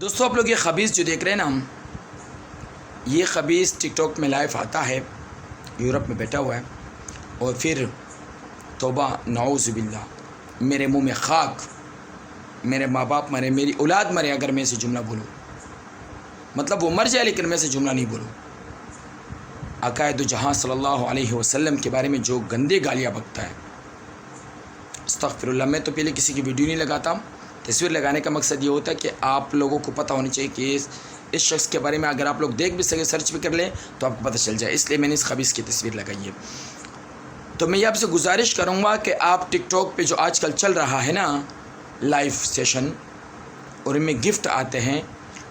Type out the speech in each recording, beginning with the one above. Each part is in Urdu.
دوستو آپ لوگ یہ خبیث جو دیکھ رہے ہیں نا، یہ خبیث ٹک ٹاک میں لائیو آتا ہے، یورپ میں بیٹھا ہوا ہے، اور پھر توبہ نعوذ باللہ، میرے منہ میں خاک، میرے ماں باپ مرے، میری اولاد مرے اگر میں اسے جملہ بولوں، مطلب وہ مر جائے لیکن میں اسے جملہ نہیں بولوں۔ عقائد دو جہاں صلی اللہ علیہ وسلم کے بارے میں جو گندے گالیاں بکتا ہے، استغفر اللہ۔ میں تو پہلے کسی کی ویڈیو نہیں لگاتا، تصویر لگانے کا مقصد یہ ہوتا ہے کہ آپ لوگوں کو پتہ ہونا چاہیے کہ اس شخص کے بارے میں اگر آپ لوگ دیکھ بھی سکیں، سرچ بھی کر لیں تو آپ کو پتہ چل جائے، اس لیے میں نے اس خبیث کی تصویر لگائی ہے۔ تو میں یہ آپ سے گزارش کروں گا کہ آپ ٹک ٹاک پہ جو آج کل چل رہا ہے نا لائیو سیشن، اور ان میں گفٹ آتے ہیں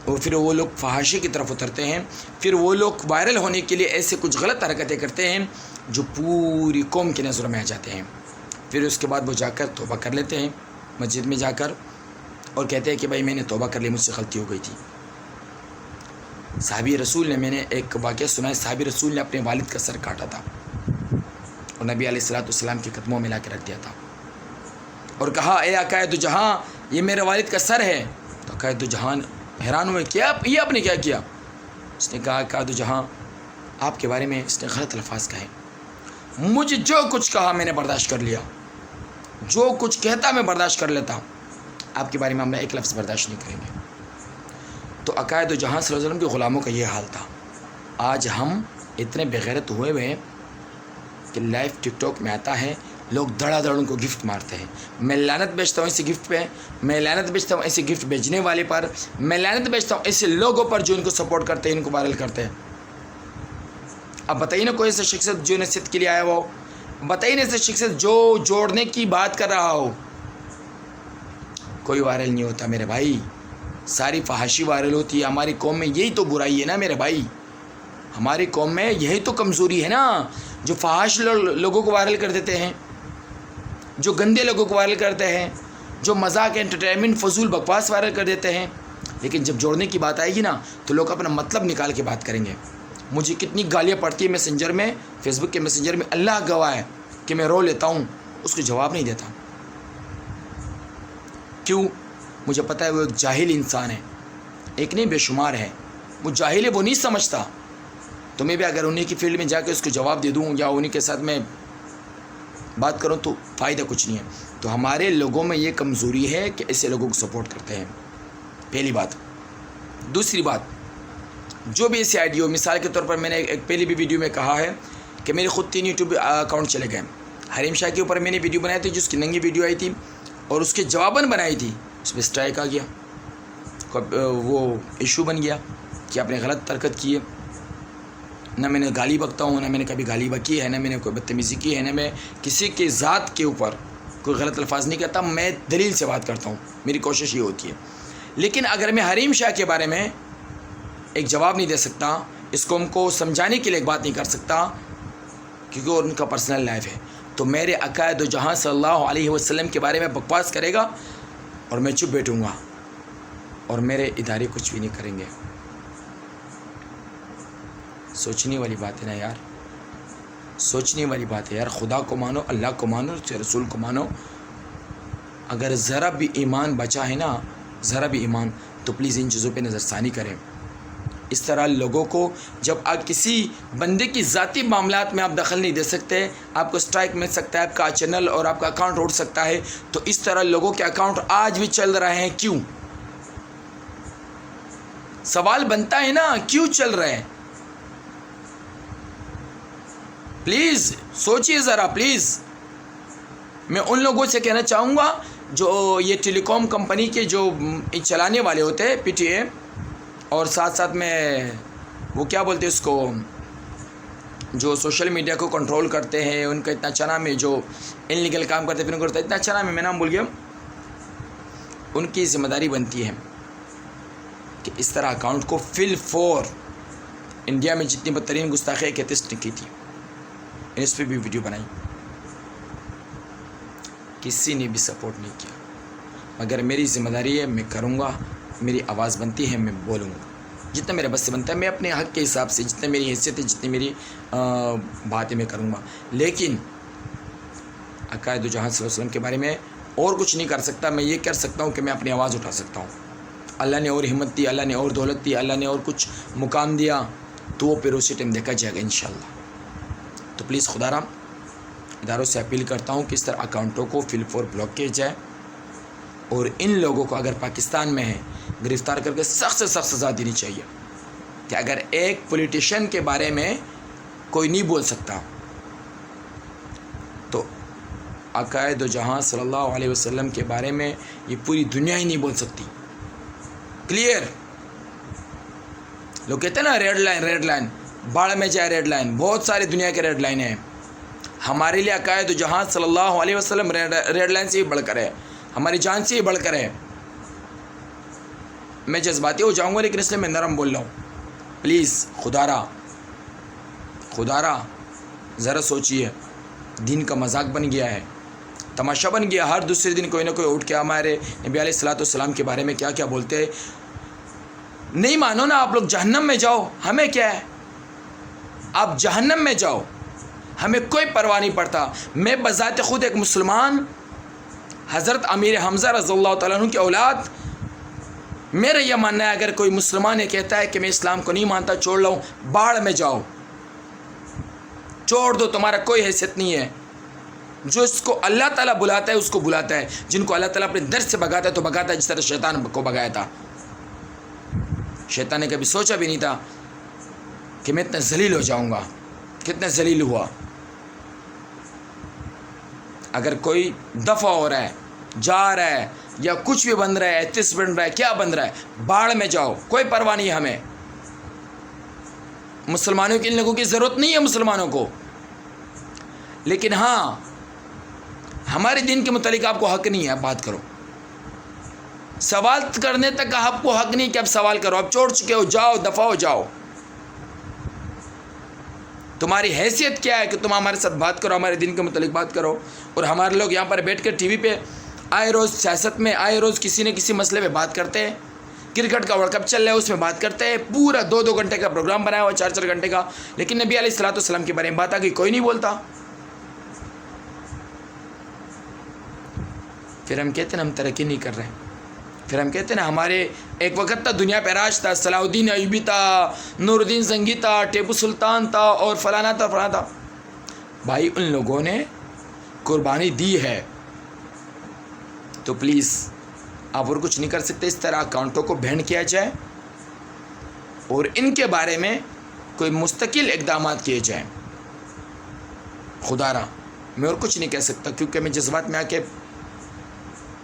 اور پھر وہ لوگ فحاشی کی طرف اترتے ہیں، پھر وہ لوگ وائرل ہونے کے لیے ایسے کچھ غلط حرکتیں کرتے ہیں جو پوری قوم کی نظروں میں آ جاتے ہیں، پھر اس کے بعد وہ جا کر توبہ کر لیتے ہیں مسجد میں جا کر، اور کہتے ہیں کہ بھائی میں نے توبہ کر لی، مجھ سے غلطی ہو گئی تھی۔ صحابی رسول نے، میں نے ایک واقعہ سنا ہے، صحابی رسول نے اپنے والد کا سر کاٹا تھا اور نبی علیہ السلام کے قدموں میں لا کے رکھ دیا تھا اور کہا اے عقائد دو جہاں، یہ میرے والد کا سر ہے۔ تو عقائد دو جہاں حیران ہوئے، کیا یہ آپ نے کیا کیا؟ اس نے کہا عقائد دو جہاں، آپ کے بارے میں اس نے غلط الفاظ کہے، مجھے جو کچھ کہا میں نے برداشت کر لیا، جو کچھ کہتا میں برداشت کر لیتا، آپ کے بارے میں ہم نے ایک لفظ برداشت نہیں کریں گے۔ تو عقائد دو جہاں صلی اللہ علیہ وسلم کے غلاموں کا یہ حال تھا۔ آج ہم اتنے بغیرت ہوئے ہوئے ہیں کہ لائیو ٹک ٹاک میں آتا ہے، لوگ دڑا دڑ ان کو گفٹ مارتے ہیں۔ میں لعنت بیچتا ہوں ایسے گفٹ پہ، میں لعنت بیچتا ہوں ایسے گفٹ بیچنے والے پر، میں لعنت بیچتا ہوں ایسے لوگوں پر جو ان کو سپورٹ کرتے ہیں، ان کو وائرل کرتے ہیں۔ اب بتائیے نا کوئی ایسا شخصیت جو نصیحت کے لیے آیا ہو، بتائیے نا ایسا شخصیت جو جوڑنے کی بات کر رہا ہو، کوئی وائرل نہیں ہوتا میرے بھائی، ساری فحاشی وائرل ہوتی ہے۔ ہماری قوم میں یہی تو برائی ہے نا میرے بھائی، ہماری قوم میں یہی تو کمزوری ہے نا، جو فحاش لوگوں کو وائرل کر دیتے ہیں، جو گندے لوگوں کو وائرل کرتے ہیں، جو مذاق انٹرٹینمنٹ فضول بکواس وائرل کر دیتے ہیں، لیکن جب جوڑنے کی بات آئے گی نا تو لوگ اپنا مطلب نکال کے بات کریں گے۔ مجھے کتنی گالیاں پڑتی ہیں میسنجر میں، فیس بک کے میسنجر میں، اللہ گواہ ہے کہ میں رو لیتا ہوں، اس کو جواب نہیں دیتا۔ کیوں؟ مجھے پتہ ہے وہ ایک جاہل انسان ہے، ایک نہیں بے شمار ہے، وہ جاہل ہے، وہ نہیں سمجھتا۔ تو میں بھی اگر انہیں کی فیلڈ میں جا کے اس کو جواب دے دوں یا انہیں کے ساتھ میں بات کروں تو فائدہ کچھ نہیں ہے۔ تو ہمارے لوگوں میں یہ کمزوری ہے کہ ایسے لوگوں کو سپورٹ کرتے ہیں، پہلی بات۔ دوسری بات، جو بھی ایسی آئیڈیا ہو، مثال کے طور پر میں نے ایک پہلی بھی ویڈیو میں کہا ہے کہ میرے خود 3 یوٹیوب اکاؤنٹ چلے گئے۔ حریم شاہ کے اوپر میں نے ویڈیو بنائی تھی، جس کی ننگی ویڈیو آئی تھی اور اس کے جواباً بنائی تھی، اس پہ اسٹرائک آ گیا، وہ ایشو بن گیا کہ آپ نے غلط حرکت کی ہے۔ نہ میں نے گالی بکتا ہوں، نہ میں نے کبھی گالی بکی ہے، نہ میں نے کوئی بدتمیزی کی ہے، نہ میں کسی کے ذات کے اوپر کوئی غلط الفاظ نہیں کہتا، میں دلیل سے بات کرتا ہوں، میری کوشش یہ ہوتی ہے۔ لیکن اگر میں حریم شاہ کے بارے میں ایک جواب نہیں دے سکتا، اس قوم کو سمجھانے کے لیے ایک بات نہیں کر سکتا کیونکہ وہ ان کا پرسنل لائف ہے، تو میرے عقائد و جہاں صلی اللہ علیہ وسلم کے بارے میں بکواس کرے گا اور میں چپ بیٹھوں گا اور میرے ادارے کچھ بھی نہیں کریں گے۔ سوچنے والی بات ہے نا یار، سوچنے والی بات ہے یار۔ خدا کو مانو، اللہ کو مانو، رسول کو مانو۔ اگر ذرا بھی ایمان بچا ہے نا، ذرا بھی ایمان، تو پلیز ان چیزوں پہ نظر ثانی کریں۔ اس طرح لوگوں کو، جب آپ کسی بندے کی ذاتی معاملات میں آپ دخل نہیں دے سکتے، آپ کو اسٹرائک مل سکتا ہے، آپ کا چینل اور آپ کا اکاؤنٹ اڑ سکتا ہے، تو اس طرح لوگوں کے اکاؤنٹ آج بھی چل رہے ہیں، کیوں؟ سوال بنتا ہے نا، کیوں چل رہے ہیں؟ پلیز سوچئے ذرا، پلیز۔ میں ان لوگوں سے کہنا چاہوں گا جو یہ ٹیلی کام کمپنی کے جو چلانے والے ہوتے ہیں، پی ٹی اے، اور ساتھ ساتھ میں وہ کیا بولتے ہیں اس کو، جو سوشل میڈیا کو کنٹرول کرتے ہیں، ان کا اتنا اچھا نام ہے، جو انلیگل کام کرتے ہیں، پھر ان کو اتنا اچھا نام ہے، میں نام بھول گیا، ان کی ذمہ داری بنتی ہے کہ اس طرح اکاؤنٹ کو فل فور انڈیا میں جتنی بدترین گستاخی کہتے اس نے کی تھی، اس پہ بھی ویڈیو بنائی، کسی نے بھی سپورٹ نہیں کیا، مگر میری ذمہ داری ہے، میں کروں گا، میری آواز بنتی ہے، میں بولوں گا جتنا میرے بس سے بنتا ہے، میں اپنے حق کے حساب سے جتنا میری حیثیت ہے، جتنی میری باتیں میں کروں گا۔ لیکن عقائد جہاں صلی اللہ علیہ وسلم کے بارے میں اور کچھ نہیں کر سکتا، میں یہ کر سکتا ہوں کہ میں اپنی آواز اٹھا سکتا ہوں، اللہ نے اور ہمت دی، اللہ نے اور دولت دی، اللہ نے اور کچھ مقام دیا، تو وہ پھر اسی ٹائم دیکھا جائے گا انشاءاللہ۔ تو پلیز خدا را اداروں سے اپیل کرتا ہوں کہ اس طرح اکاؤنٹوں کو فل فور بلاک کیا جائے، اور ان لوگوں کو اگر پاکستان میں ہے گرفتار کر کے سخت سے سخت سزا دینی چاہیے، کہ اگر ایک پولیٹیشین کے بارے میں کوئی نہیں بول سکتا تو آقائے دو جہاں صلی اللہ علیہ وسلم کے بارے میں یہ پوری دنیا ہی نہیں بول سکتی۔ کلیئر؟ لوگ کہتے ہیں نا ریڈ لائن، باڑ میں جائے ریڈ لائن، بہت ساری دنیا کے ریڈ لائن ہیں، ہمارے لیے آقائے دو جہاں صلی اللہ علیہ وسلم ریڈ لائن سے بھی بڑھ کر ہے، ہماری جان سے بھی بڑھ کر ہے۔ میں جذباتی ہو جاؤں گا لیکن اس لیے میں نرم بول رہا ہوں، پلیز خدا را ذرا سوچیے، دین کا مذاق بن گیا ہے، تماشا بن گیا، ہر دوسرے دن کوئی نہ کوئی اٹھ کے ہمارے نبی علیہ الصلوۃ والسلام کے بارے میں کیا کیا بولتے ہیں۔ نہیں مانو نا آپ لوگ جہنم میں جاؤ، ہمیں کیا ہے، آپ جہنم میں جاؤ، ہمیں کوئی پرواہ نہیں پڑتا۔ میں بذات خود ایک مسلمان، حضرت امیر حمزہ رضی اللہ تعالیٰ عنہ کی اولاد، میرا یہ ماننا ہے اگر کوئی مسلمان یہ کہتا ہے کہ میں اسلام کو نہیں مانتا، چھوڑ لوں، باڑ میں جاؤ، چھوڑ دو، تمہارا کوئی حیثیت نہیں ہے۔ جو اس کو اللہ تعالیٰ بلاتا ہے اس کو بلاتا ہے، جن کو اللہ تعالیٰ اپنے در سے بھگاتا ہے تو بھگاتا ہے، جس طرح شیطان کو بھگایا تھا۔ شیطان نے کبھی سوچا بھی نہیں تھا کہ میں اتنا ذلیل ہو جاؤں گا، کتنا ذلیل ہوا۔ اگر کوئی دفع ہو رہا ہے، جا رہا ہے، یا کچھ بھی بن رہا ہے، ایتھس بن رہا ہے، کیا بن رہا ہے، باڑ میں جاؤ، کوئی پرواہ نہیں ہے ہمیں۔ مسلمانوں کے ان لوگوں کی ضرورت نہیں ہے مسلمانوں کو، لیکن ہاں ہمارے دین کے متعلق آپ کو حق نہیں ہے، آپ بات کرو، سوال کرنے تک کا آپ کو حق نہیں کہ آپ سوال کرو، آپ چھوڑ چکے ہو، جاؤ، دفع ہو جاؤ۔ تمہاری حیثیت کیا ہے کہ تم ہمارے ساتھ بات کرو، ہمارے دین کے متعلق بات کرو، اور ہمارے لوگ یہاں پر بیٹھ کر ٹی وی پہ آئے روز سیاست میں آئے روز کسی نہ کسی مسئلے پہ بات کرتے ہیں، کرکٹ کا ورلڈ کپ چل رہا ہے اس میں بات کرتے ہیں، پورا 2 گھنٹے کا پروگرام بنایا ہوا، 4 گھنٹے کا، لیکن نبی علیہ الصلوۃ والسلام کے بارے میں بات آ گئی، کوئی نہیں بولتا۔ پھر ہم کہتے ہیں ہم ترقی نہیں کر رہے، پھر ہم کہتے ہیں ہمارے ایک وقت تھا دنیا پہ راج تھا، صلاح الدین ایوبی تھا، نور الدین زنگی تھا، ٹیپو سلطان تھا، اور فلانا تھا فلانا تھا۔ بھائی ان لوگوں نے قربانی دی ہے، تو پلیز آپ اور کچھ نہیں کر سکتے، اس طرح اکاؤنٹوں کو بینڈ کیا جائے اور ان کے بارے میں کوئی مستقل اقدامات کیے جائیں۔ خدا را میں اور کچھ نہیں کہہ سکتا، کیونکہ میں جذبات میں آ کے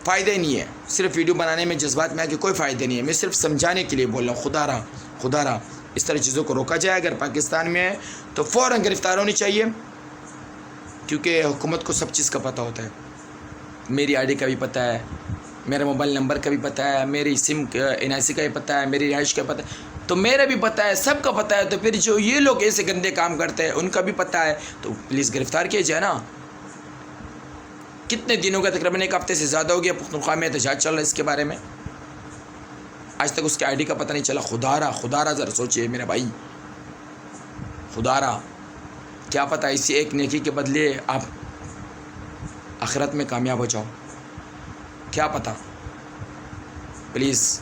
فائدہ ہی نہیں ہے، صرف ویڈیو بنانے میں جذبات میں آ کے کوئی فائدہ نہیں ہے، میں صرف سمجھانے کے لیے بول رہا ہوں۔ خدا را اس طرح چیزوں کو روکا جائے، اگر پاکستان میں ہے تو فوراً گرفتار ہونی چاہیے، کیونکہ حکومت کو سب چیز کا پتہ ہوتا ہے، میری آئی ڈی کا بھی پتہ ہے، میرے موبائل نمبر کا بھی پتہ ہے، میری سم NIC کا بھی پتہ ہے، میری رہائش کا پتہ ہے، تو میرا بھی پتہ ہے، سب کا پتہ ہے، تو پھر جو یہ لوگ ایسے گندے کام کرتے ہیں ان کا بھی پتہ ہے، تو پلیز گرفتار کیا جائے نا۔ کتنے دنوں کا، تقریباً 1 ہفتے سے زیادہ ہو گیا پختونخوا میں احتجاج چل رہا ہے اس کے بارے میں، آج تک اس کے آئی ڈی کا پتہ نہیں چلا۔ خدا را ذرا سوچئے میرے بھائی، خدا را کیا پتہ اسی ایک نیکی کے بدلے آپ آخرت میں کامیاب ہو جاؤ، کیا پتہ۔ پلیز